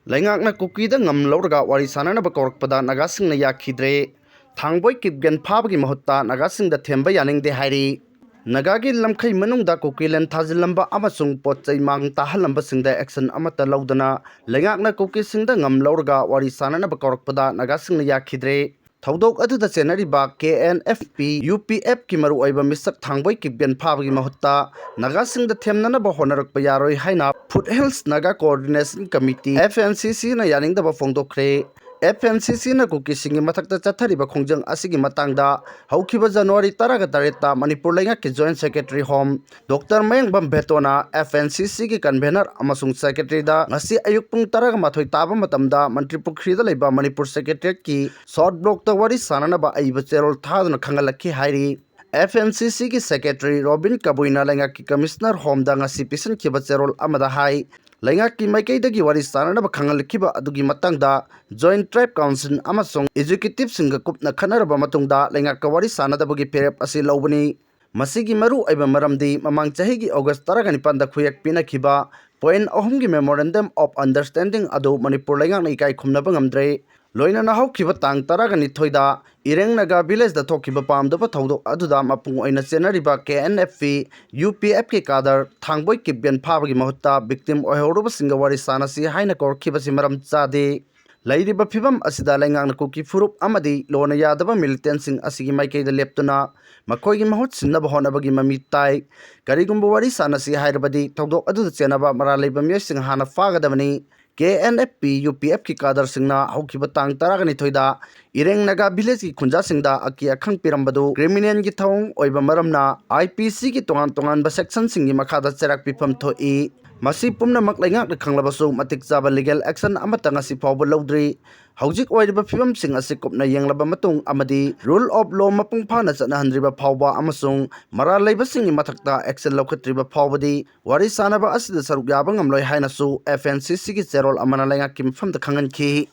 Leingakna Kukisingda Ngam Louraga Wari Sananaba Kourakpada Nagasingna Yakhidre Thangboi Kipgen Phabagi Mahutta Nagasingda Themba Yaningde Hairi Nagagi Lamkai Manungda Kukilen Thazilamba Amasung Potsai Mang Tahalambasingda action Amata Laudana Leingakna Kukisingda Ngam Louraga Wari Sananaba Kourakpada Nagasingna Yakhidre Thaudok Aduda Senariba KNFP UPF Kimaru Oiba Misak Thangboi Kipgen Phabagi Mahutta Nagasingda Themnanaba Honarak Payaroi Haina Foothills Naga Coordination Committee FNCC na yaningda ba fongdokre FNCC na Kukisingda mathakta chathariba khongjang asigi matangda haukiba January 13 ta Manipur Leingakki Joint Secretary Home Dr. Mayangbam Betona FNCC ki convener amasung secretary da ngasi ayuk pung 13 taba matamda Mantri Pukhri da leiba Manipur Secretariat ki South Block ta Wari Sananaba aiba cherol thaduna khangalakhi hairi FNCC ki Secretary Robin Kabuina Leingakki Commissioner Home da ngasi pisan kiba cherol amada hai Leingakki Maikaidagi Wari Sananaba khangalakhiba adugi matangda Joint Tribe Council amasung Executive singa kupna khanaraba matungda Leingakka Wari Sanadabagi perep asi laubani masigi maru aiba maramdi mamang chahigi August 19 da khuyak pinakhiba point ahumgi memorandum of understanding adu Manipur Leingakna ikai khumnaba ngamdre loina na haukiba tang 12 da Ireng Naga village da thokiba pamdaba thaudok aduda mapung oina chenariba KNFP UPF ke kadar thangboi kipgen phabagi mahutta victim oihoruba singa Wari sanasi haina korkhiba simaram chade lairiba phibam asida Leingakna Kuki furup amadi lona yadaba militant sing asigi maikei da leptuna makoigi mahut sinnaba honabagi mami tai karigumba Wari sanasi hairabadi thaudok aduda chenaba mara leiba miyoi sing hana fagadabani KNFP UPF ki kadar singna haukiba tang 12 da Ireng Naga village ki khunja singda aki akhang pirambadu criminal ki thong oiba maramna IPC ki tongan ba section singi makhada cherak pifam thoi masi pumna mak Leingakna khanglabasu matik chaba legal action amata ngasi phawba laudri haujik oiriba phibam sing asi kopna yenglaba matung amadi rule of law mapung phana chana handriba phawba amasung mara leiba singi mathakta action lokhatriba phawbadi Wari Sanaba asida saruk yaba ngamloi haina su FNCC ki cherol amana Leingakki mfam da khanganki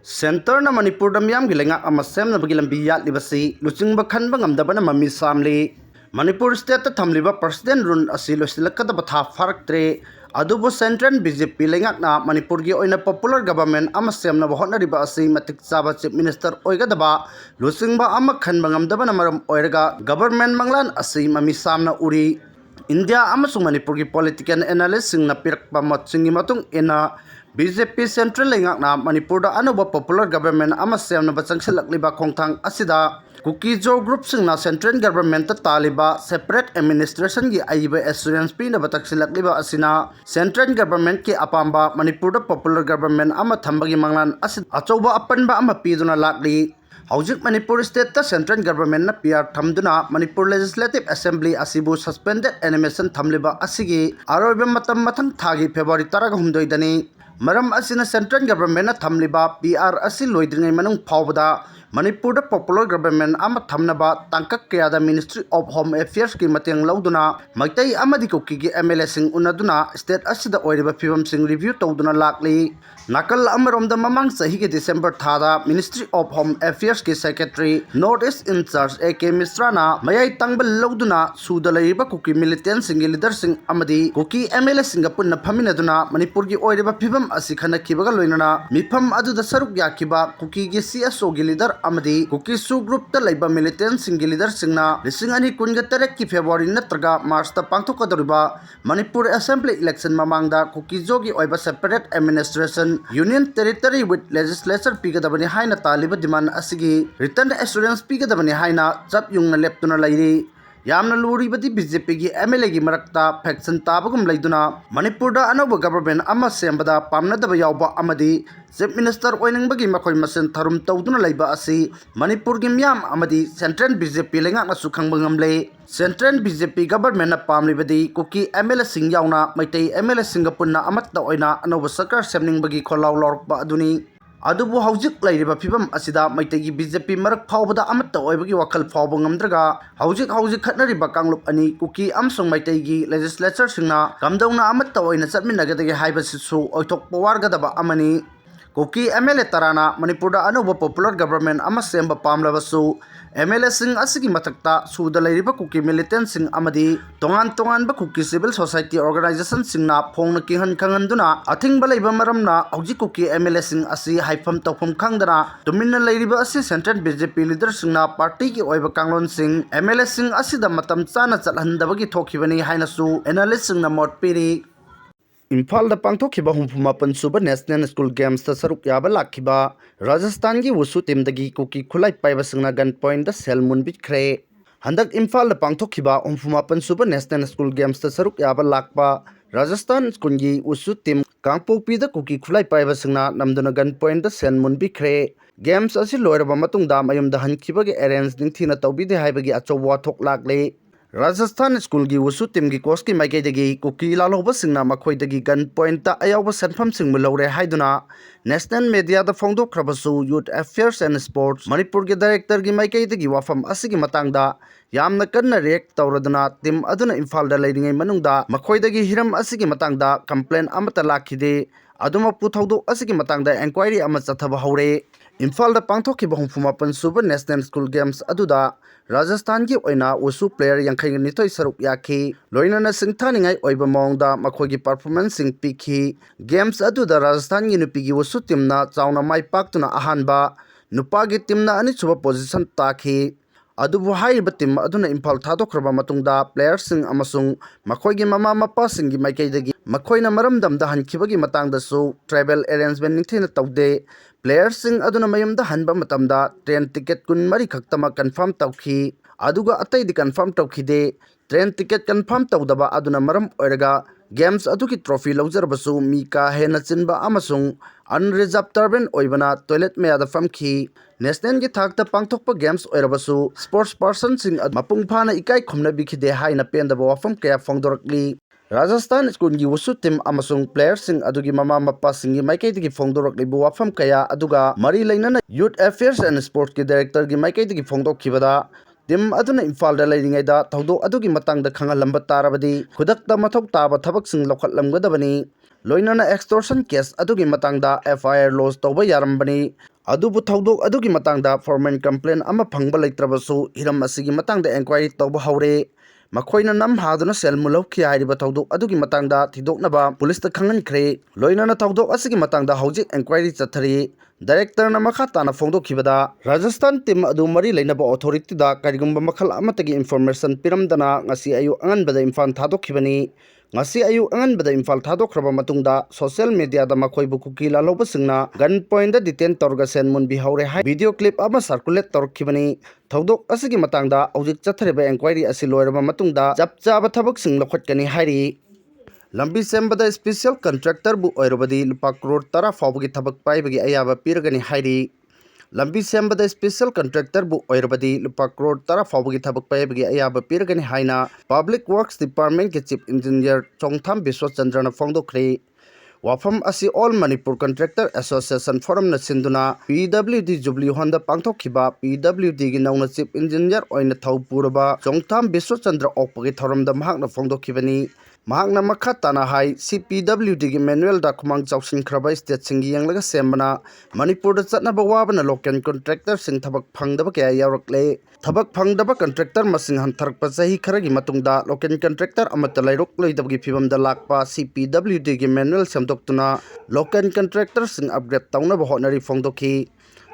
Center na Manipur da miyam gi Leingak ama semna bagi lambi yatlibasi luchingba khanba ngamdabana mami samli Manipur state ta thamliba president run asi losilakadaba tha faraktre adubo central BJP Leingakna Manipur gi oina popular government ama semna bahonariba asi matik chaba chief minister oigadaba luchingba ama khanba ngamdabana maram oiraga government manglan asi mami samna uri India amasung Manipur gi political analyst singna pirakpa matsingi matung ena BJP Central Leingakna Manipur da anuba popular government ama semna bachangsilakliba khongthang asida Kuki Jo group singna central government ta taliba separate administration gi aiba assurance pina bataksilakliba asina central government ki apamba Manipur da popular government ama thambagi manglan asid achoba apanba ama piduna lakli Haujik Manipur state ta central government na PR thamduna Manipur Legislative Assembly asibu suspended animation thamliba asigi aroiba matam mathang thagi February 12 dani maram asina central government na thamliba PR asi loidringai manung phawbada Manipur da popular government ama thamnaba tangkak kayada Ministry of Home Affairs ki mateng lauduna maitai amadi Kuki gi MLA sing unaduna state asida oiriba phibam sing review tawduna lakli nakal amarom da mamang sahi ki December thada Ministry of Home Affairs ki secretary North East in charge AK Misrana mayai tangbal lauduna suda laiba Kuki militant sing leader sing amadi Kuki MLA singapur na phaminaduna Manipur gi oiriba phibam asi khana kibaga loinana mifam adu da saruk yakiba Kuki gi CSO gi leader amadi Kuki su group ta laiba militant sing leader singna lisingani kungatarek ki February natraga March ta pangthokadoriba Manipur Assembly election mamangda Kuki jogi oiba separate administration union territory with legislature pigadabani haina taliba demand asigi written assurance pigadabani haina chap yungna leptuna lairi yamna luribadi BJP gi MLA gi marakta faction tabagum laiduna Manipur da anoba government ama sembada pamnadaba yawba amadi chief minister oiningbagi makoi masen tharum tawduna laiba asi Manipur gi myam amadi central BJP Leingakna sukhang bangamle central BJP government na pamlibadi Kuki MLA sing yauna maitai MLA singapurna amatta oina anoba sarkar semningbagi kholaw lorkba aduni adubu haujik lairiba phibam asida maitegi BJP marak phawbada amatta oibagi wakhal phawba ngamdraga haujik khatnariba kanglup ani Kuki amsong maitegi legislature singna kamdauna amatta oina chatminagadagi haibasisu oithokpa wargadaba amani KUKI MLA tarana Manipur da anuba popular government ama semba pamlabasu MLA sing asigi matakta suda lairiba KUKI militant sing amadi tongan ba KUKI civil society organization singna phongna kihan khanganduna athing balaiba maramna hauji KUKI MLA sing asi haifam tawpham khangdana tuminna lairiba asi central BJP leader singna party ki oiba kanglon sing MLA sing asida matam chana chalhandabagi thokhibani hainasu analyst singna mot piri Imphal da pangthokhiba humpumapan suba National School Games ta saruk yaba lakhiba Rajasthan gi Wusu team dagi KUKI khulai PAIBASINGNA GUNPOINT da selmun bikhre handak Imphal da pangthokhiba humpumapan suba National School Games ta saruk yaba lakpa Rajasthan School gi Wusu team kangpokpi da KUKI khulai PAIBASINGNA namduna GUNPOINT da selmun bikhre Games asi loiraba matungda mayumda hankhibagi arrange ningthina tawbide haibagi achowa thok lakle Rajasthan School gi Wusu team gi coach ki maikai dagi KUKI laloba singna makhoi dagi GUNPOINT ta ayawba sanfam sing mulore haiduna national media da phongdok khrabasu Youth Affairs and Sports Manipur gi director gi maikai dagi wafam asigi matangda yamna kanna react tawraduna team aduna Imphal da leiringai manungda makhoi dagi hiram asigi matangda complaint amata lakhide aduma puthawdok asigi matangda inquiry ama chathaba hore Imphal da pangthokhiba humpumapan suba National School Games aduda Rajasthan gi oina Wusu player yankhai nitoi saruk yakhi loinana singthaningai oiba mawngda makhoigi performance sing pikhi games aduda Rajasthan gi nupigi Wusu team na chauna mai paktuna ahanba nupagi team na ani chuba position takhi adubu haiba team aduna Imphal thadokraba matungda players sing amasung makhoigi mama mapa sing gi maikai dagi makhoina maramdamda hankhibagi matangda su travel arrangement ningthina tawde players sing aduna mayumda hanba matamda train ticket kun mari khaktama confirm tawkhi aduga atai di confirm tawkhide train ticket confirm tawdaba aduna maram oiraga games aduki trophy lawjarbasu mi ka hena chinba amasung unreserved turban oibana toilet meada famkhi national gi thakta pangthokpa games oirabasu sports person sing mapung phana ikai khomna bikhide haina pendaba wafam kaya phongdorakli Rajasthan School gi Wusu team amasung players sing adugi mama mapa singi maikai digi phongdorok libu wafam kaya aduga mari lainana Youth Affairs and Sports ki director gi maikai digi phongdok khibada team aduna Imphal da leiringai da thawdok adugi matangda khangalamba tarabadi khudakta mathok taba thabak sing lokhatlamgadabani loinana extortion case adugi matangda FIR lodge tawba yarambani adubu thawdok adugi matangda formal complaint ama phangba leitrabasu hiram asigi matangda inquiry tawba haure makhoina nam haduna sel mulokhi hairiba thawdok adugi matangda thidoknaba police ta khangankhre loinana thawdok asigi matangda hojik inquiry chathari director na makha tana phongdokhibada Rajasthan team adu mari leinaba authority da karigumba makhal amatagi information piramdana ngasi ayu anganbada Imphal thadokhibani ngasi ayu anganbada Imphal thadokhraba matungda social media da makhoibu KUKI laloba singna GUNPOINT da detain torga senmun bihaure hai video clip ama circulate torkhibani thawdok asigi matangda hojik chathariba inquiry asi loiraba matungda chapchaba thabak sing lokhatkani hairi lambi sembada special contractor bu oirobadi lupa crore 10 fawbagi thabak paibagi ayaba piragani hairi lambi sembada special contractor bu oirobadi lupa crore 10 fawbagi thabak paibagi ayaba piragani haina public works department ke chief engineer chongtham biswachandra na phongdokhre wafam asi all Manipur contractor association forum na sinduna PWD Jubilee Honda pangthokhiba PWD gi nauna chief engineer oina thawpuraba chongtham biswachandra okpagi thoramda mahakna phongdokhibani mahakna makha tana hai CPWD gi manual da khumang chawsin khraba state singi yanglaga sembana Manipur da chatnaba wabana local contractor sing thabak phangdaba kaya yawrakle thabak phangdaba contractor masing hantarkpa chahi kharagi matungda local contractor amata lairok loidabagi phibamda lakpa CPWD gi manual samdoktuna local contractor sing upgrade tawnaba honari phongdokhi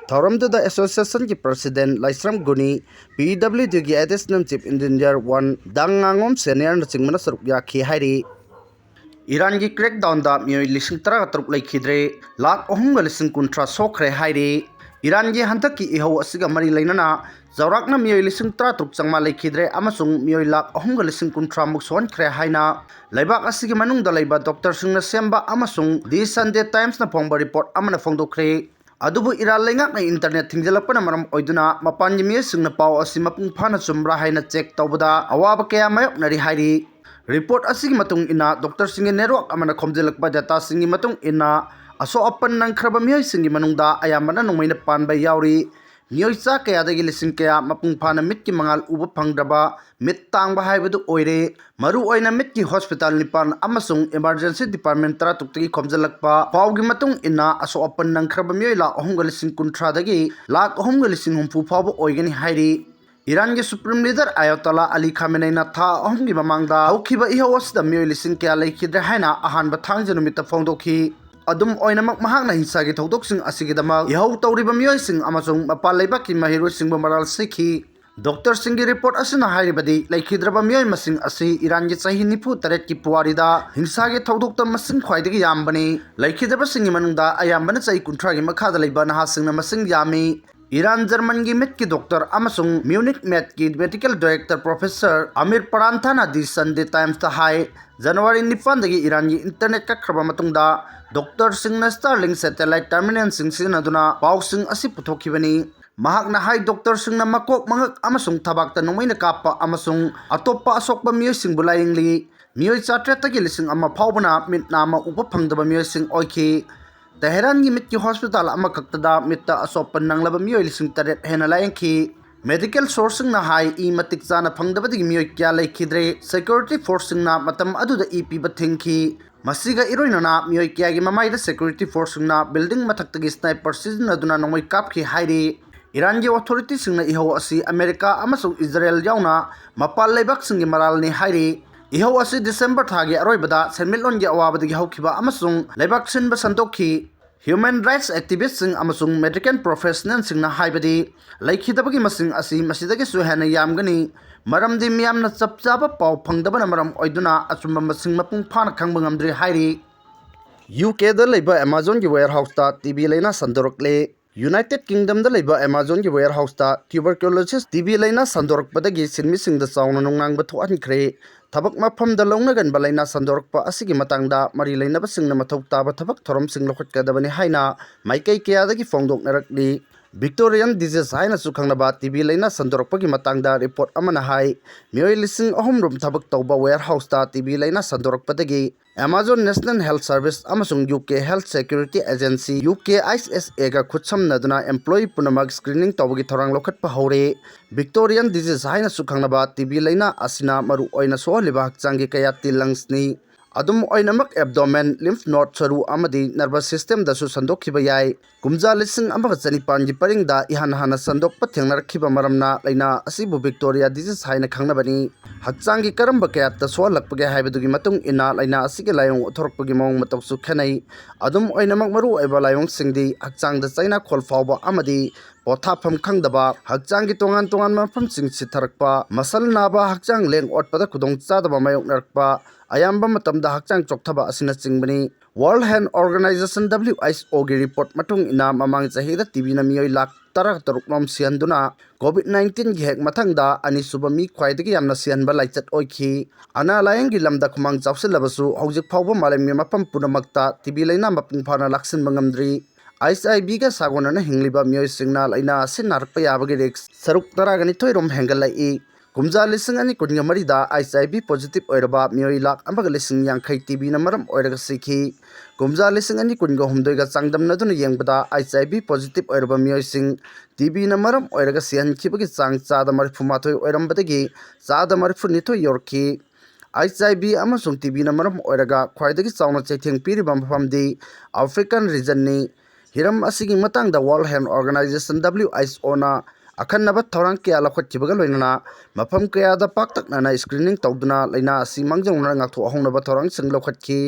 Thoramda the association ki president Laisram Guni PWD gi additional chief engineer 1 Dangangom senior na chingmana saruk yakhi hairi Iran gi crackdown da mioi lising tara taruk laikhidre lak ohum ga lising kuntra sokre hairi Iran gi hantak ki iho asiga mari lainana zawrakna mioi lising tara taruk changma laikhidre amasung mioi lak ohum ga lising kuntra muk son khre haina laibak asigi manung da laiba doctor singna semba amasung The Sunday Times na phongba report amana phongdokre adubu Iran Leingakna internet thingjalakpana maram oiduna mapan gi singna paw asi mapung phana chumra haina check tawbada awaba kaya mayoknari hairi report asigi matung ina doctor singi network amana khomjelakpa data singi matung ina aso apan nangkhraba mihoi singi manungda ayamana nongmei na panba yauri मियोई चा कयादगी लिसिंग कया मपुंग फाना मिट की मंगाल उब फंगद्रबा मिट तांगबा हाइबदु ओइरे मरु ओइना मिट की hospital निपान अमसुंग emergency department तरा तुक्तगी खोमजलकपा पावगी मतुंग इना असो अपन नंखरबा मियोई लाख अहुंग लिसिंग कुंथ्रादगी लाख अहुंग लिसिंग हुंफु फावबा ओइगनी हाइरी ईरान के सुप्रीम लीडर आयतोला अली खामेनेना था अहुंगी ममांगदा हौखिबा इहौसदा मियोई लिसिंग कया लेखिद्रे हाइना अहानबा थांगजे नुमित्ता फोंदोखी अदुम ओइनमक महाकना हिंसागी थौदोकसिंग असिगिदमक इहौ तौरिबा मियोइसिंग अमसुंग मपाल लेबाकी महिरोइसिंगबा मराल सिखी डॉक्टर सिंगी रिपोर्ट असना हाइरिबदी लेखिद्रबा मियोइ मसिंग असि ईरान की चाही 93 की पुवारिदा हिंसागी थौदोकता मसिंग ख्वाइदगी यामबनी लेखिद्रबा सिंगी मनुंगदा अयामबना चाही 30 की मखादा लेबा नहासिंगना मसिंग यामी ईरान जर्मन की मेट की डॉक्टर अमसुंग म्यूनिक मेट की मेडिकल डायरेक्टर प्रोफेसर आमिर परांथाना दी संडे टाइम्स ता हाई जनवरी 9 दगी ईरान की इंटरनेट कखरबा मतुंगदा डॉक्टर सिंगना स्टारलिंग सैटेलाइट टर्मिनल सिंग सिनदुना पाउसिंग असि पुथोखिबनी महाकना हाई डॉक्टर सिंगना मकोक मंगक अमसुंग थबाकता नोंमैना कापा अमसुंग अतोप्पा असोकबा मियोइसिंग बुलायिंगली मियोइ 4 की लिसिंग अमा फावबना मिटनामा उप फंगदबा मियोइसिंग ओइखी तेहरान की मिट की हॉस्पिटल अमखक्तदा मिट्टा असोपन नंगलब मियोइ लिसिंग 8 हेना लायंखी मेडिकल सोर्सिंग ना हाई ई मतिक चाना फंगदबदगी मियोइ क्या लेखिद्रे सिक्योरिटी फोर्सिंग ना मतम अदुदा ई पीबा थिंखी मसिगा इरोइनना मियोइ क्या की ममाइदा सिक्योरिटी फोर्सिंग ना बिल्डिंग मथक्तगी स्नाइपर सिजनदुना नोंमैइ कापखी हाइरी ईरान की अथॉरिटी सिंगना इहौ असि अमेरिका अमसुंग इजराइल याउना मपाल लेबाक सिंगी मरालनि हाइरी इहौ असि दिसंबर थागी अरोइबदा सेनमिटलोनगी अवाबदगी हौखिबा अमसुंग लेबाक सिनबा संतोखी ह्यूमन राइट्स एक्टिविस्ट सिंग अमसुंग मेडिकल प्रोफेशनल सिंगना हाइबदी लेखिदबगी मसिंग असि मसिदगी सुहेना यामगनी मरमदि मियामना चपचाबा पाव फंगदबना मरम ओइदुना अचुंबा मसिंग मपुंग फाना खंबा ngamdri हाइरी यूके दा लेबा अमेज़न की वेयरहाउस ता टीबी लेना संदोरकले यूनाइटेड किंगडम दा लेबा अमेज़न की वेयरहाउस ता ट्यूबरक्यूलोसिस टीबी लेना संदोरकपदगी सिनमिसिंग दा चावना नोंनांगबा थोहनख्रे थबक मफम दा लौनगनबा लेना संदोरकपा असिगी मतंगदा मरी लेनबा सिंगना मथौ ताबा थबक थोरम सिंग लखटकदबनी हाइना माइकै कयादगी फोंदोकनरकली विक्टोरियन डिजीज हाइना सुखंगनबा टीबी लेना संदोरकपगी मतंगदा रिपोर्ट अमना हाई मियोइ लिसिंग अहुमरुम थबक तौबा वेयरहाउस ता टीबी लेना संदोरकपदगी अमेज़न नेशनल हेल्थ सर्विस अमसुंग UK health security agency UK ISSA गा खुदसमनदुना एम्प्लॉई पुनमक स्क्रीनिंग तौबगी थोरांग लौखटपा हौरे विक्टोरियन डिजीज हाइना सुखंगनबा टीबी लेना असिना मरु ओइना सोहलिबा हक्चांगी कयाती लंग्सनी अदुम ओइनमक एब्डोमेन लिम्फ नोड सरू अमदी नर्वस सिस्टम दसु संदोखिबा याय कुमजा लिसिंग अमगा चनिपान की परिंगदा इहान हाना संदोकपा थेंगनरखिबा मरमना लेना असिबु विक्टोरिया डिजीज हाइना खंगनबनी हक्चांगी करंबा कयाता सोहलकपगे हाइबदुगी मतुंग इना लेना असिगे लायोंग उथोरकपगी मौंग मतौसु खेनै अदुम ओइनमक मरु ओइबा लायोंग सिंगदी हक्चांगदा चाइना खोल फावबा अमदी पोथाफम खंगदबा हक्चांगी तोंगान तोंगान मफम सिंग सिथरकपा मसल नाबा हक्चांग लेंग ओटपदा खुदोंग चादबा मायोकनरकपा अयाम्बा मतमदा हक्चांग चोकथबा असिना चिंगबनी वर्ल्ड हेल्थ ऑर्गेनाइजेशन WHO की रिपोर्ट मतुंग इना ममांग चाहिदा टीबी ना मियोइ लाख 13 सियनदुना COVID-19 की हेक मथंगदा अनिसुबा मी ख्वाइदगी यामना सियनबा लाइचत ओइखी अना लायंगी लमदा खुमांग चावसिलबसु हौजिक फावबा मालेमि मफम पुनमक्ता टीबी लेना मपुंग फाना लाक्सिनबा ngamdri ICIB का सागोनना हिंगलिबा मियोइ सिंगना लेना असिन नारकपा याबगी रिक्स सरुक 12 रोम हेंगलाई कुमजा लिसिंग अनि कुनगा मरिदा ICIB पॉजिटिव ओइरबा मियोइ लाख अमगा लिसिंग यांखै टीबी ना मरम ओइरगा सिखी कुमजा लिसिंग अनि कुनगा हुमदोइगा चांगदमनदुना येंगबदा ICIB पॉजिटिव ओइरबा मियोइ सिंग टीबी ना मरम ओइरगा सिहनखिबगी चांग चादा मरिफुमाथोय ओइरमबदगी चादा मरिफुनिथोय योरखी ICIB अमसुंग टीबी ना मरम ओइरगा ख्वाइदगी चावना चैथेंग पीरिबा मफमदी अफ्रीकन रीजननी हिरम असिगी मतंगदा वर्ल्ड हेल्थ ऑर्गेनाइजेशन WHO ना अखन्नबा थौरांग कया लखटखिबगा लोइनना मफम कयादा पाक्तकना स्क्रीनिंग तौदुना लेना असि मांगजौना ngaktho ahongnaba थौरांग सिंग लखटखि